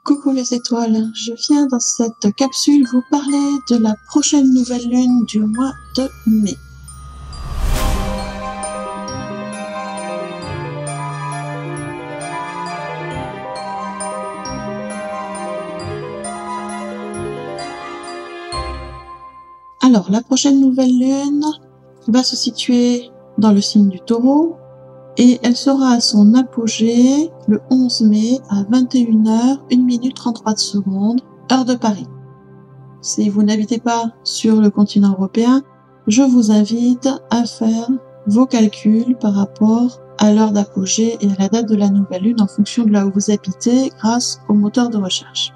Coucou les étoiles, je viens dans cette capsule vous parler de la prochaine nouvelle lune du mois de mai. Alors, la prochaine nouvelle lune va se situer dans le signe du Taureau et elle sera à son apogée le 11 mai à 21h, 1 minute 33 secondes, heure de Paris. Si vous n'habitez pas sur le continent européen, je vous invite à faire vos calculs par rapport à l'heure d'apogée et à la date de la nouvelle lune en fonction de là où vous habitez grâce au moteur de recherche.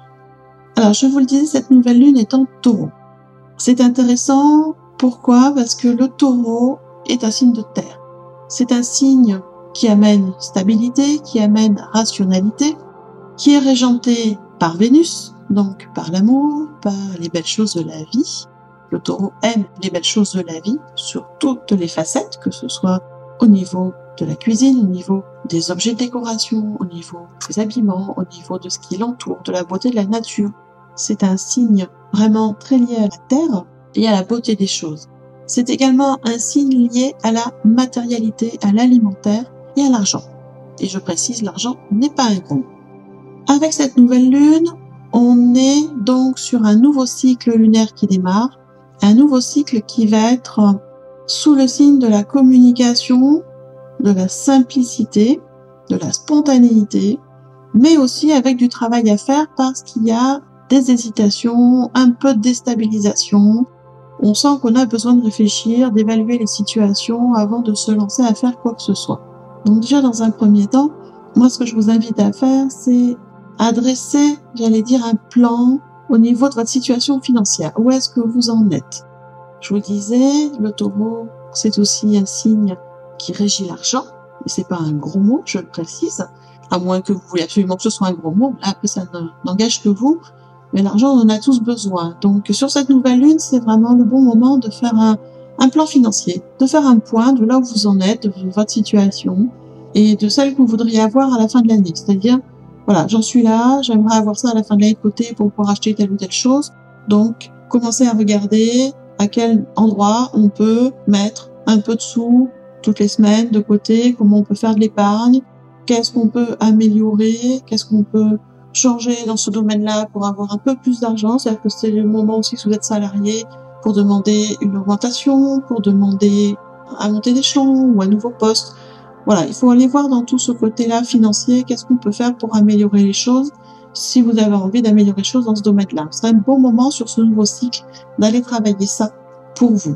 Alors, je vous le disais, cette nouvelle lune est en Taureau. C'est intéressant, pourquoi? Parce que le Taureau est un signe de terre. C'est un signe qui amène stabilité, qui amène rationalité, qui est régenté par Vénus, donc par l'amour, par les belles choses de la vie. Le Taureau aime les belles choses de la vie sur toutes les facettes, que ce soit au niveau de la cuisine, au niveau des objets de décoration, au niveau des habillements, au niveau de ce qui l'entoure, de la beauté de la nature. C'est un signe vraiment très lié à la terre et à la beauté des choses. C'est également un signe lié à la matérialité, à l'alimentaire et à l'argent. Et je précise, l'argent n'est pas un gros. Avec cette nouvelle lune, on est donc sur un nouveau cycle lunaire qui démarre, un nouveau cycle qui va être sous le signe de la communication, de la simplicité, de la spontanéité, mais aussi avec du travail à faire parce qu'il y a des hésitations, un peu de déstabilisation. On sent qu'on a besoin de réfléchir, d'évaluer les situations avant de se lancer à faire quoi que ce soit. Donc déjà, dans un premier temps, moi, ce que je vous invite à faire, c'est à dresser, j'allais dire, un plan au niveau de votre situation financière. Où est-ce que vous en êtes? Je vous le disais, le Taureau, c'est aussi un signe qui régit l'argent, mais c'est pas un gros mot, je le précise, à moins que vous voulez absolument que ce soit un gros mot. Là, après, ça n'engage que vous. Mais l'argent, on en a tous besoin. Donc, sur cette nouvelle lune, c'est vraiment le bon moment de faire un plan financier, de faire un point de là où vous en êtes, de votre situation, et de celle que vous voudriez avoir à la fin de l'année. C'est-à-dire, voilà, j'en suis là, j'aimerais avoir ça à la fin de l'année de côté pour pouvoir acheter telle ou telle chose. Donc, commencez à regarder à quel endroit on peut mettre un peu de sous toutes les semaines de côté, comment on peut faire de l'épargne, qu'est-ce qu'on peut améliorer, qu'est-ce qu'on peut changer dans ce domaine-là pour avoir un peu plus d'argent. C'est-à-dire que c'est le moment aussi, si vous êtes salarié, pour demander une augmentation, pour demander à monter d'échelon ou un nouveau poste. Voilà, il faut aller voir dans tout ce côté-là financier, qu'est-ce qu'on peut faire pour améliorer les choses, si vous avez envie d'améliorer les choses dans ce domaine-là. Ce serait un bon moment sur ce nouveau cycle d'aller travailler ça pour vous.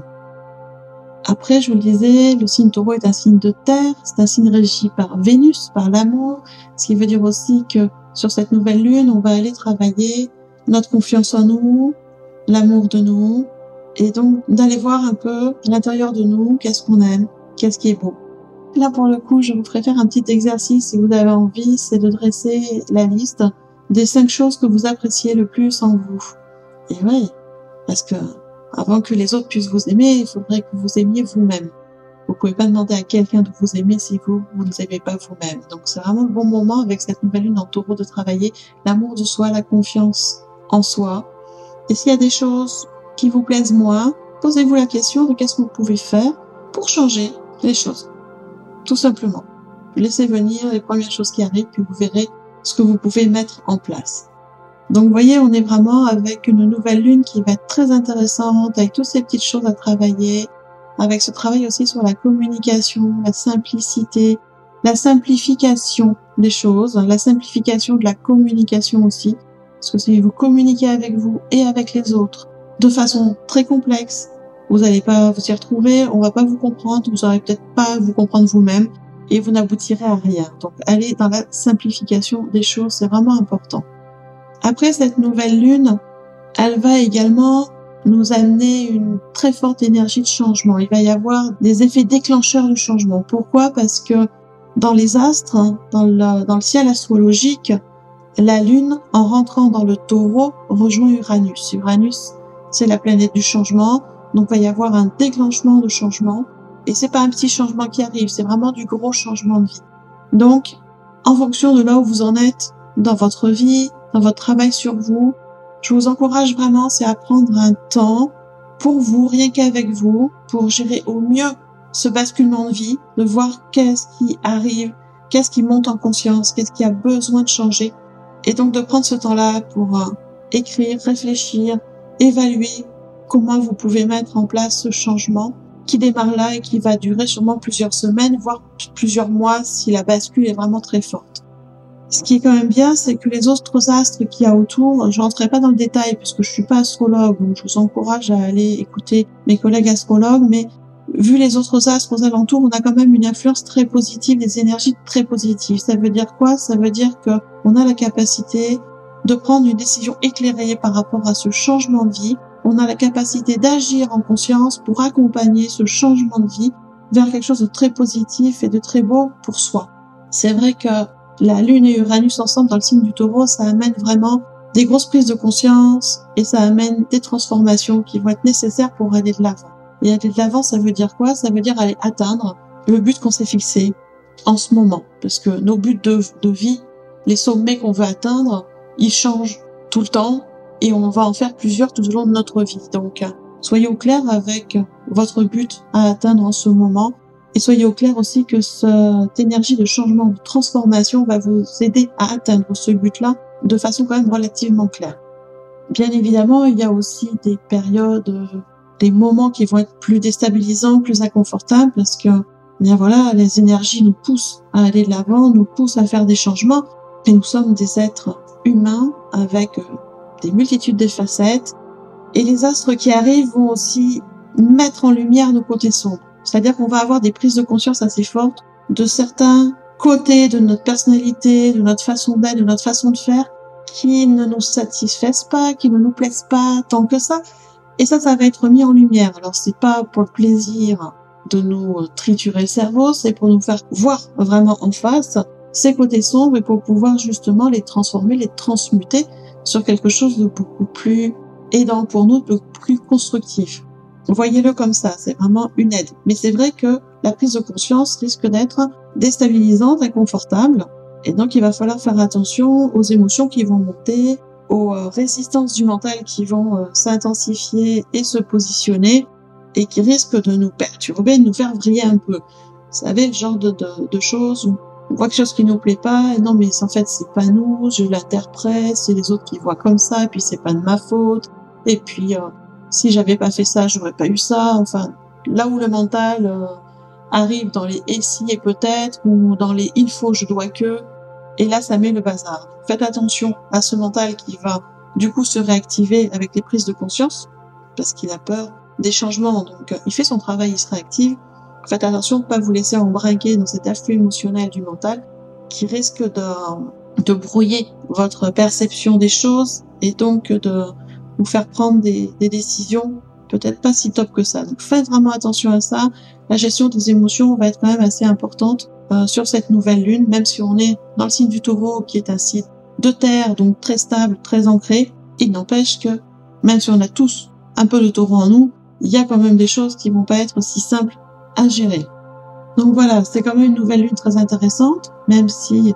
Après, je vous le disais, le signe Taureau est un signe de terre, c'est un signe régi par Vénus, par l'amour, ce qui veut dire aussi que sur cette nouvelle lune, on va aller travailler notre confiance en nous, l'amour de nous, et donc d'aller voir un peu à l'intérieur de nous, qu'est-ce qu'on aime, qu'est-ce qui est beau. Là, pour le coup, je vous ferai faire un petit exercice, si vous avez envie, c'est de dresser la liste des 5 choses que vous appréciez le plus en vous. Et oui, parce que avant que les autres puissent vous aimer, il faudrait que vous aimiez vous-même. Vous pouvez pas demander à quelqu'un de vous aimer si vous ne aimez pas vous-même. Donc c'est vraiment le bon moment avec cette nouvelle lune en Taureau de travailler l'amour de soi, la confiance en soi. Et s'il y a des choses qui vous plaisent moins, posez-vous la question de qu'est-ce que vous pouvez faire pour changer les choses. Tout simplement. Laissez venir les premières choses qui arrivent, puis vous verrez ce que vous pouvez mettre en place. Donc vous voyez, on est vraiment avec une nouvelle lune qui va être très intéressante, avec toutes ces petites choses à travailler, avec ce travail aussi sur la communication, la simplicité, la simplification des choses, la simplification de la communication aussi. Parce que si vous communiquez avec vous et avec les autres de façon très complexe, vous n'allez pas vous y retrouver, on va pas vous comprendre, vous n'aurez peut-être pas à vous comprendre vous-même et vous n'aboutirez à rien. Donc allez dans la simplification des choses, c'est vraiment important. Après cette nouvelle lune, elle va également nous amener une très forte énergie de changement. Il va y avoir des effets déclencheurs du changement. Pourquoi? Parce que dans les astres, dans le ciel astrologique, la Lune, en rentrant dans le Taureau, rejoint Uranus. Uranus, c'est la planète du changement, donc il va y avoir un déclenchement de changement. Et c'est pas un petit changement qui arrive, c'est vraiment du gros changement de vie. Donc, en fonction de là où vous en êtes dans votre vie, dans votre travail sur vous. Je vous encourage vraiment, c'est à prendre un temps pour vous, rien qu'avec vous, pour gérer au mieux ce basculement de vie, de voir qu'est-ce qui arrive, qu'est-ce qui monte en conscience, qu'est-ce qui a besoin de changer. Et donc de prendre ce temps-là pour écrire, réfléchir, évaluer comment vous pouvez mettre en place ce changement qui démarre là et qui va durer sûrement plusieurs semaines, voire plusieurs mois si la bascule est vraiment très forte. Ce qui est quand même bien, c'est que les autres astres qu'il y a autour, je rentrerai pas dans le détail puisque je suis pas astrologue, donc je vous encourage à aller écouter mes collègues astrologues, mais vu les autres astres aux alentours, on a quand même une influence très positive, des énergies très positives. Ça veut dire quoi? Ça veut dire que on a la capacité de prendre une décision éclairée par rapport à ce changement de vie. On a la capacité d'agir en conscience pour accompagner ce changement de vie vers quelque chose de très positif et de très beau pour soi. C'est vrai que la Lune et Uranus ensemble dans le signe du Taureau, ça amène vraiment des grosses prises de conscience et ça amène des transformations qui vont être nécessaires pour aller de l'avant. Et aller de l'avant, ça veut dire quoi? Ça veut dire aller atteindre le but qu'on s'est fixé en ce moment. Parce que nos buts de vie, les sommets qu'on veut atteindre, ils changent tout le temps et on va en faire plusieurs tout au long de notre vie. Donc, soyez au clair avec votre but à atteindre en ce moment. Et soyez au clair aussi que cette énergie de changement, de transformation va vous aider à atteindre ce but-là de façon quand même relativement claire. Bien évidemment, il y a aussi des périodes, des moments qui vont être plus déstabilisants, plus inconfortables, parce que, bien voilà, les énergies nous poussent à aller de l'avant, nous poussent à faire des changements, et nous sommes des êtres humains avec des multitudes de facettes, et les astres qui arrivent vont aussi mettre en lumière nos côtés sombres. C'est-à-dire qu'on va avoir des prises de conscience assez fortes de certains côtés de notre personnalité, de notre façon d'être, de notre façon de faire, qui ne nous satisfaisent pas, qui ne nous plaisent pas tant que ça. Et ça va être mis en lumière. Alors c'est pas pour le plaisir de nous triturer le cerveau, c'est pour nous faire voir vraiment en face ces côtés sombres et pour pouvoir justement les transformer, les transmuter sur quelque chose de beaucoup plus aidant pour nous, de plus constructif. Voyez-le comme ça, c'est vraiment une aide. Mais c'est vrai que la prise de conscience risque d'être déstabilisante, inconfortable. Et donc, il va falloir faire attention aux émotions qui vont monter, aux résistances du mental qui vont s'intensifier et se positionner et qui risquent de nous perturber, de nous faire vriller un peu. Vous savez, le genre de choses où on voit quelque chose qui nous plaît pas, et non mais en fait c'est pas nous, je l'interprète, c'est les autres qui voient comme ça, et puis c'est pas de ma faute, et puis si j'avais pas fait ça, j'aurais pas eu ça. Enfin, là où le mental arrive dans les et si et peut-être, ou dans les il faut, je dois que, et là ça met le bazar. Donc, faites attention à ce mental qui va du coup se réactiver avec les prises de conscience, parce qu'il a peur des changements, donc il fait son travail, il se réactive. Faites attention de ne pas vous laisser embrinquer dans cet afflux émotionnel du mental qui risque de brouiller votre perception des choses et donc de vous faire prendre des décisions peut-être pas si top que ça. Donc faites vraiment attention à ça. La gestion des émotions va être quand même assez importante sur cette nouvelle lune, même si on est dans le signe du Taureau qui est un signe de terre, donc très stable, très ancré. Il n'empêche que même si on a tous un peu de Taureau en nous, il y a quand même des choses qui vont pas être aussi simples à gérer. Donc voilà, c'est quand même une nouvelle lune très intéressante, même si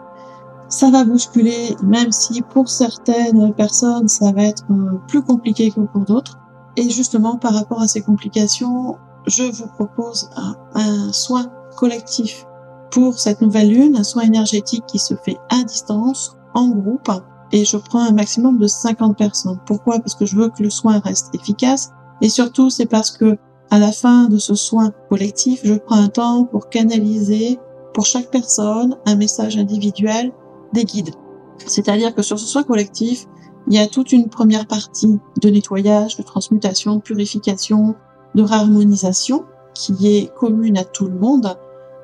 ça va bousculer, même si pour certaines personnes ça va être plus compliqué que pour d'autres. Et justement, par rapport à ces complications, je vous propose un soin collectif pour cette nouvelle lune, un soin énergétique qui se fait à distance, en groupe, et je prends un maximum de 50 personnes. Pourquoi? Parce que je veux que le soin reste efficace, et surtout c'est parce que à la fin de ce soin collectif, je prends un temps pour canaliser pour chaque personne un message individuel des guides. C'est-à-dire que sur ce soin collectif, il y a toute une première partie de nettoyage, de transmutation, de purification, de réharmonisation qui est commune à tout le monde.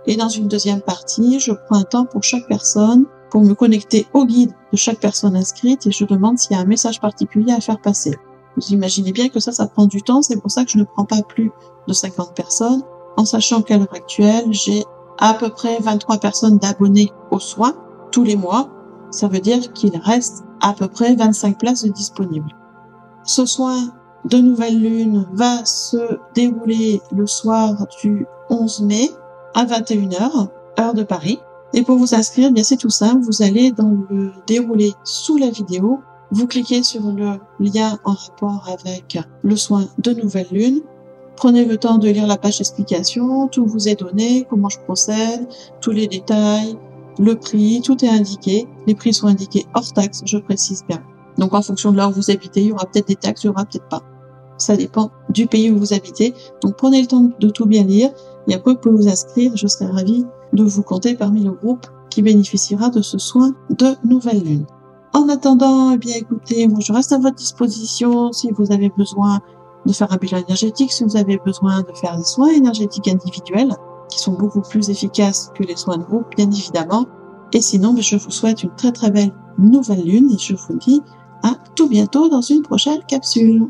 Et dans une deuxième partie, je prends un temps pour chaque personne pour me connecter au guide de chaque personne inscrite et je demande s'il y a un message particulier à faire passer. Vous imaginez bien que ça prend du temps, c'est pour ça que je ne prends pas plus de 50 personnes, en sachant qu'à l'heure actuelle, j'ai à peu près 23 personnes d'abonnés aux soins tous les mois. Ça veut dire qu'il reste à peu près 25 places de disponibles. Ce soin de nouvelle lune va se dérouler le soir du 11 mai à 21h, heure de Paris. Et pour vous inscrire, eh bien c'est tout simple, vous allez dans le déroulé sous la vidéo, vous cliquez sur le lien en rapport avec le soin de nouvelle lune, prenez le temps de lire la page d'explication, tout vous est donné, comment je procède, tous les détails, le prix, tout est indiqué, les prix sont indiqués hors taxe, je précise bien. Donc en fonction de là où vous habitez, il y aura peut-être des taxes, il y aura peut-être pas. Ça dépend du pays où vous habitez. Donc prenez le temps de tout bien lire et après vous pouvez vous inscrire. Je serai ravie de vous compter parmi le groupe qui bénéficiera de ce soin de nouvelle lune. En attendant, eh bien écoutez, moi je reste à votre disposition si vous avez besoin de faire un bilan énergétique, si vous avez besoin de faire des soins énergétiques individuels qui sont beaucoup plus efficaces que les soins de groupe, bien évidemment. Et sinon, je vous souhaite une très très belle nouvelle lune et je vous dis à tout bientôt dans une prochaine capsule.